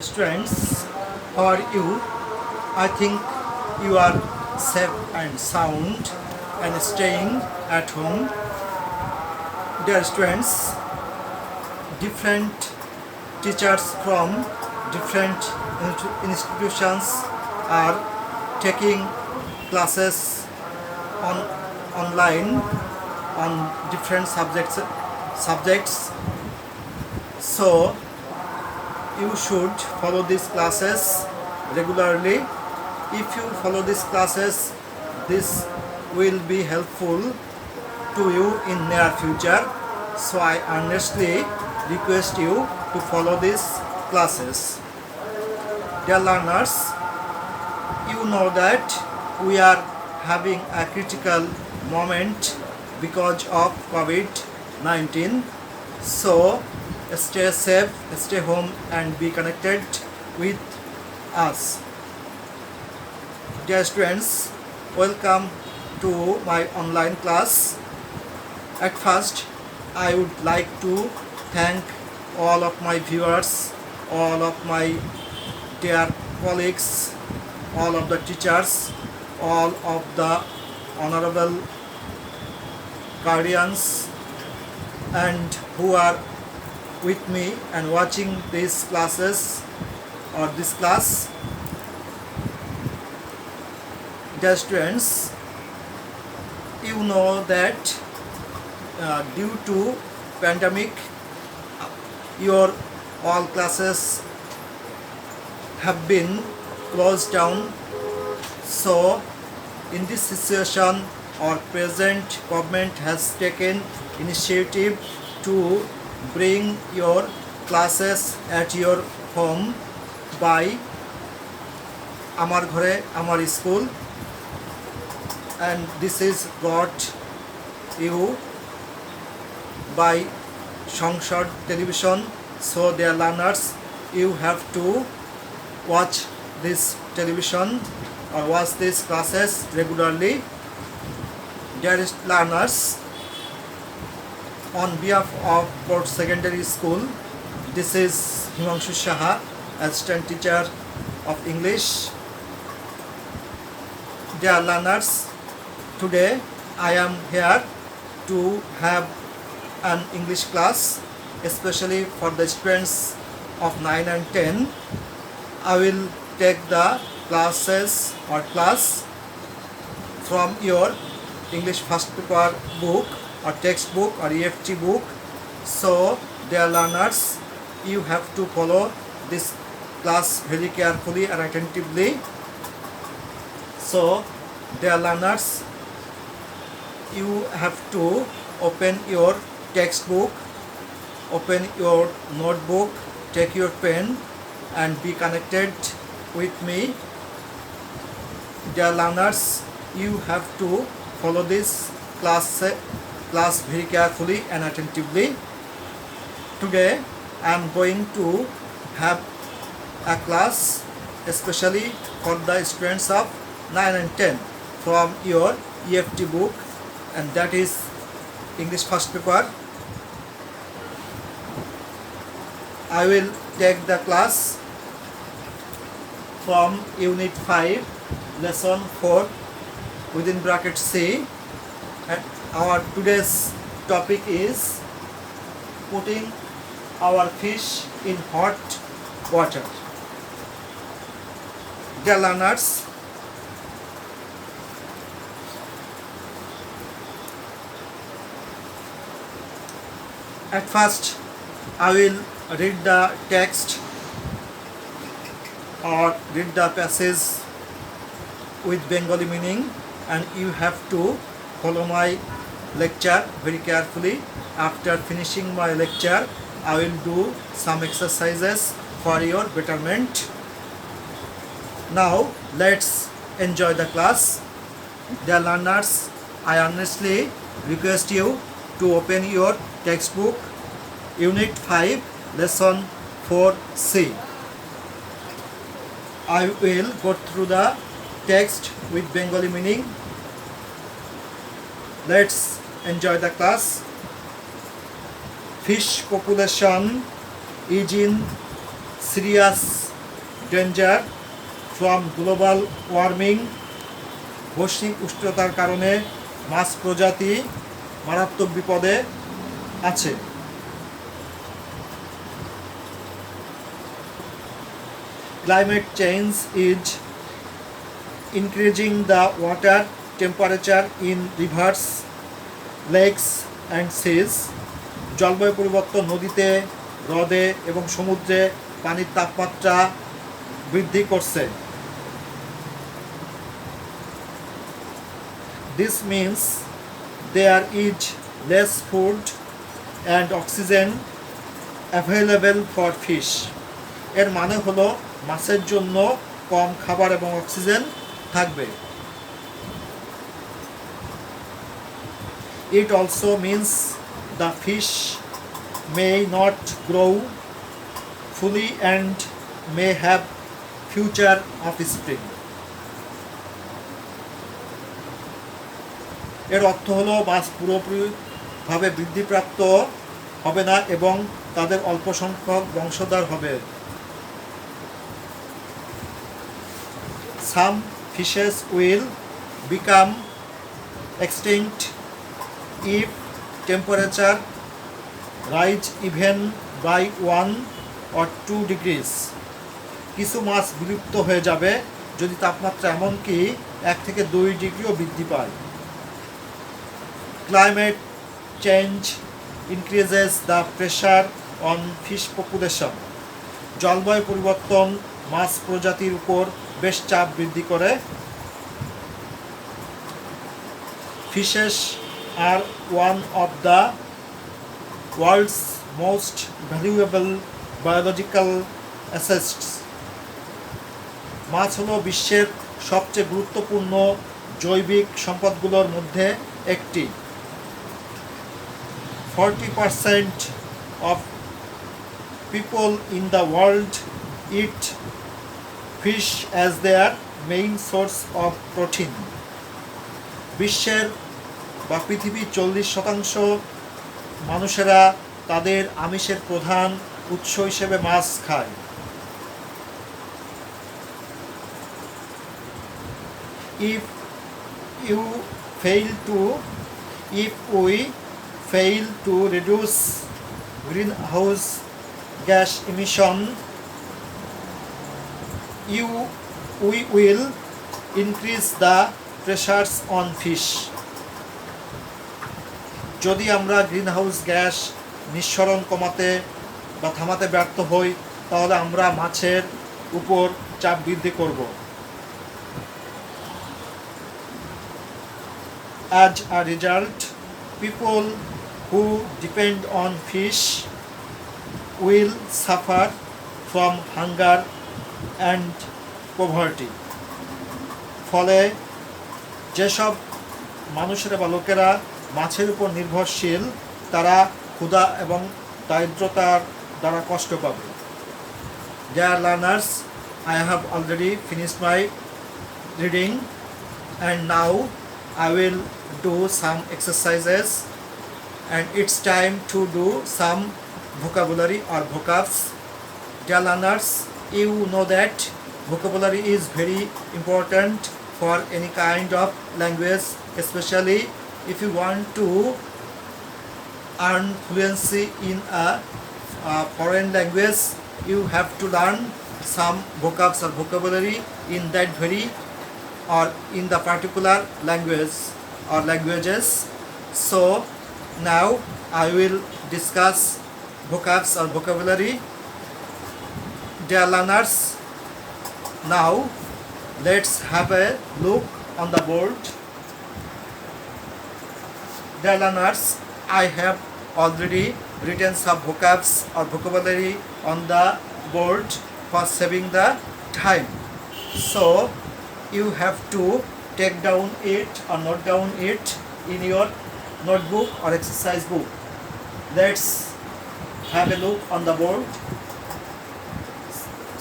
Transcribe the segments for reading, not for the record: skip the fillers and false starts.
Students, how are you? I think you are safe and sound and staying at home. Dear students, different teachers from different institutions are taking classes on online on different subjects. So you should follow these classes regularly. If you follow these classes, this will be helpful to you in near future. So I earnestly request you to follow these classes. Dear learners, you know that we are having a critical moment because of COVID-19. So stay safe, stay home and be connected with us. Dear students, welcome to my online class. At first, I would like to thank all of my viewers, all of my dear colleagues, all of the teachers, all of the honorable guardians, and who are with me and watching these classes or this class. Dear students, you know that due to pandemic, your all classes have been closed down. So in this situation, our present government has taken initiative to bring your classes at your home by Amar Ghore Amar School, and this is brought you by Sangsad Television. So dear learners, you have to watch this television or watch these classes regularly. Dear learners, on behalf of Port Secondary School, this is Himanshu Shaha, Assistant Teacher of English. Dear learners, today I am here to have an English class, especially for the students of 9 and 10. I will take the classes or class from your English first paper book or textbook or EFT book. So dear learners, you have to follow this class very carefully and attentively. So dear learners, you have to open your textbook, open your notebook, take your pen and be connected with me. Dear learners, you have to follow this class very carefully and attentively. Today I am going to have a class especially for the students of 9 and 10 from your EFT book, and that is English first paper. I will take the class from Unit 5, Lesson 4 within bracket C, and our today's topic is putting our fish in hot water. Dear learners, at first I will read the text or read the passage with Bengali meaning, and you have to follow my lecture very carefully. After finishing my lecture, I will do some exercises for your betterment. Now let's enjoy the class. Dear learners, I earnestly request you to open your textbook, Unit 5, Lesson 4C. I will go through the text with Bengali meaning. Let's enjoy the class. Fish population is in serious danger from global warming. বৈশ্বিক উষ্ণতার কারণে মাছ প্রজাতি মারাত্মক বিপদে আছে। Climate change is increasing the water temperature in rivers, lakes and seas. জলবায়ু পরিবর্তন নদীতে, হ্রদে এবং সমুদ্রে পানির তাপমাত্রা বৃদ্ধি করছে। This means there is less food and oxygen available for fish. এর মানে হলো মাছের জন্য কম খাবার এবং অক্সিজেন থাকবে। It also means the fish may not grow fully and may have future offspring. এর অর্থ হলো মাছ পুরোপুরিভাবে বৃদ্ধিপ্রাপ্ত হবে না এবং তাদের অল্প সংখ্যক বংশধর হবে। Some fishes will become extinct if temperature rise even by 1 or 2 degrees. কিছু মাছ বিলুপ্ত হয়ে যাবে যদি তাপমাত্রা এমনকি 1 থেকে 2 ডিগ্রিও বৃদ্ধি পায়। Climate change increases the pressure on fish population. জলবায়ু পরিবর্তন মাছ প্রজাতির উপর বেশ চাপ বৃদ্ধি করে। Fishes are one of the world's most valuable biological assets. মাছ হলো বিশ্বের সবচেয়ে গুরুত্বপূর্ণ জৈবিক সম্পদগুলোর মধ্যে একটি। 40% of people in the world eat fish as their main source of protein. বিশ্বের বা পৃথিবীর 40% মানুষেরা তাদের আমিষের প্রধান উৎস হিসেবে মাছ খায়। If we fail to reduce greenhouse gas emission, we will increase the pressures on fish. যদি আমরা গ্রিনহাউস গ্যাস নিঃসরণ কমাতে বা থামাতে ব্যর্থ হই তাহলে আমরা মাছের উপর চাপ বৃদ্ধি করব। As a result, people who depend on fish will suffer from hunger and poverty. ফলে যেসব মানুষেরা বা লোকেরা মাছের উপর নির্ভরশীল তারা ক্ষুধা এবং দারিদ্রতার দ্বারা কষ্ট পাবে। Dear learners, I have already finished my reading and now I will do some exercises and it's time to do some vocabulary or vocabs. Dear learners, you know that vocabulary is very important for any kind of language, especially if you want to earn fluency in a foreign language. You have to learn some vocabs or vocabulary in that very or in the particular language or languages. So now I will discuss vocabs or vocabulary. Dear learners, now let's have a look on the board. Dear learners, I have already written some vocabs or vocabulary on the board for saving the time. So you have to take down it or note down it in your notebook or exercise book. Let's have a look on the board.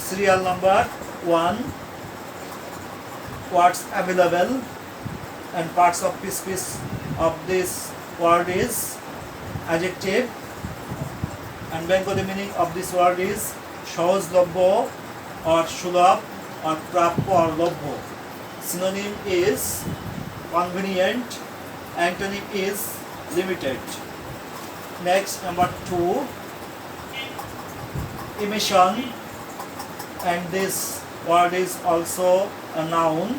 Serial number 1, words available and parts of speech of this word is adjective and Bengali meaning of this word is সহজলভ্য, or সুলভ or প্রাপ্য or লভ্য. Synonym is convenient, antonym is limited. Next, number 2, emission, and this word is also a noun,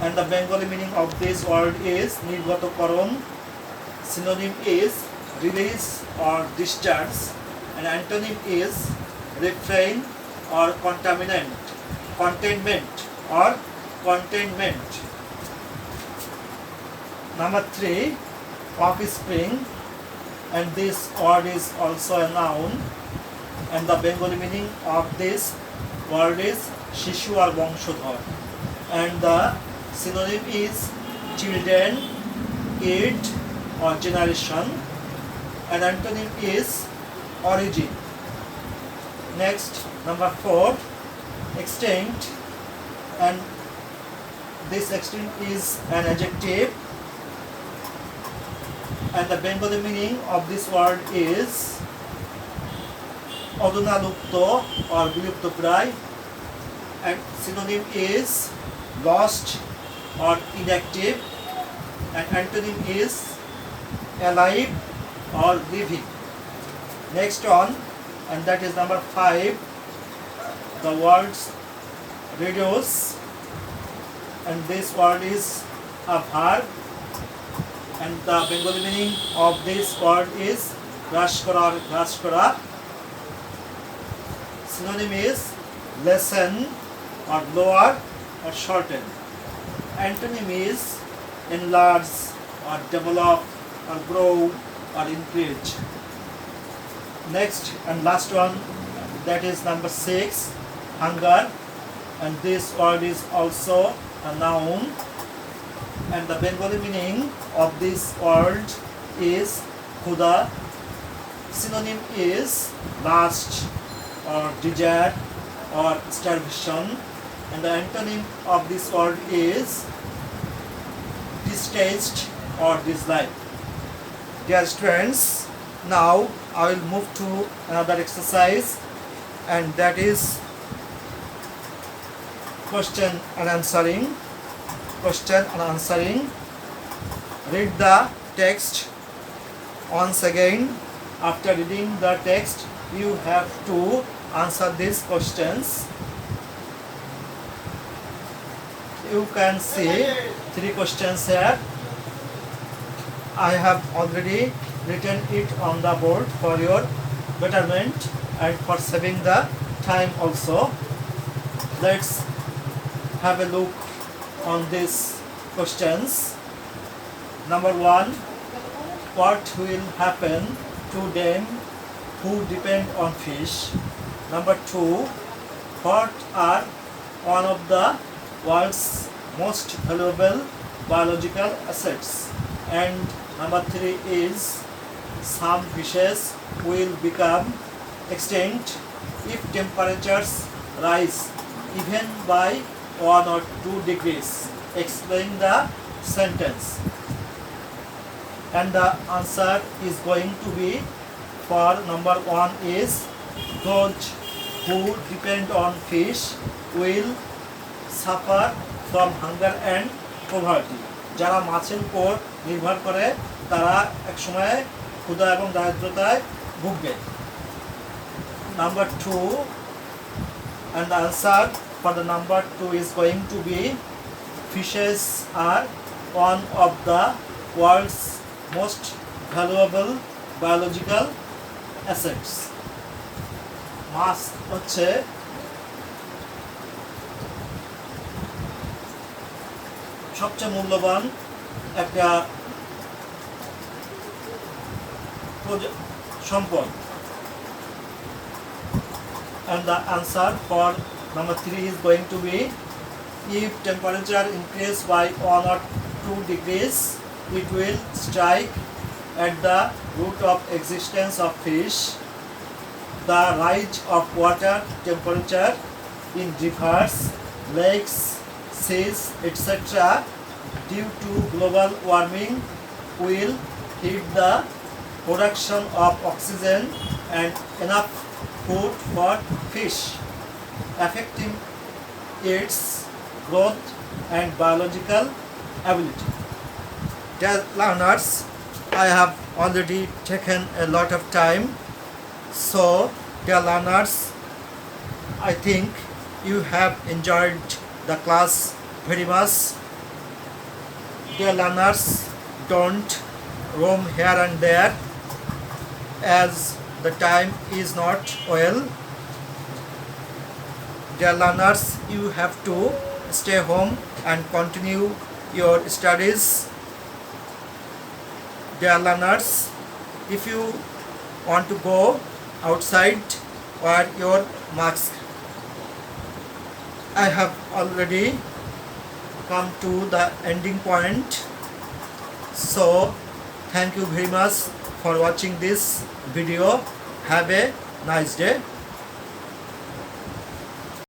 and the Bengali meaning of this word is nirgatokaron. Synonym is release or discharge, and antonym is refrain or contaminant, containment or containment. Number 3, offspring, and this word is also a noun, and the Bengali meaning of this word is shishu or bongshodhor, and the synonym is children, kid or generation, and antonym is origin. Next, number 4, extinct, and this extinct is an adjective, and the Bengali meaning of this word is odunalupto or biluptopray, and synonym is lost or inactive, and antonym is alive or living. Next one, and that is number 5, the words reduce, and this word is a verb, and the Bengali meaning of this word is hrash kora or hrash kora. Synonym is lessen or lower or shorten. Antonym is enlarge or develop or grow or increase. Next and last one, that is number 6, hunger, and this word is also a noun, and the Bengali meaning of this word is khuda. Synonym is lust or desire or starvation, and the antonym of this word is distaste or dislike. Dear students, now I will move to another exercise, and that is question and answering. Question and answering. Read the text once again. After reading the text, you have to answer these questions. You can see 3 questions here. I have already written it on the board for your betterment and for saving the time also. Let's have a look on these questions. Number 1, what will happen to them who depend on fish? Number 2, what are one of the world's most valuable biological assets? And number 3 is some fishes will become extinct if temperatures rise even by 1 or 2 degrees. Explain the sentence. And the answer is going to be for number 1 is those who depend on fish will suffer from hunger and poverty. যারা মাছের উপর নির্ভর করে তারা এক সময় ক্ষুধা এবং দারিদ্রতায় ভুগবে। Number 2, and the answer for the number 2 is going to be fishes are one of the world's most valuable biological assets. মাছ হচ্ছে সবচেয়ে মূল্যবান একটা সম্পদ। And the answer for number 3 is going to be if temperature increase by 1 or 2 degrees, it will strike at the root of existence of fish. The rise of water temperature in rivers, lakes, seas, etc. due to global warming will hit the production of oxygen and enough food for fish, affecting its growth and biological ability. Dear learners, I have already taken a lot of time, so dear learners, I think you have enjoyed the class very much. Dear learners, don't roam here and there as the time is not well. Dear learners, you have to stay home and continue your studies. Dear learners, if you want to go outside, wear your mask. I have already come to the ending point. So thank you very much for watching this video. Have a nice day.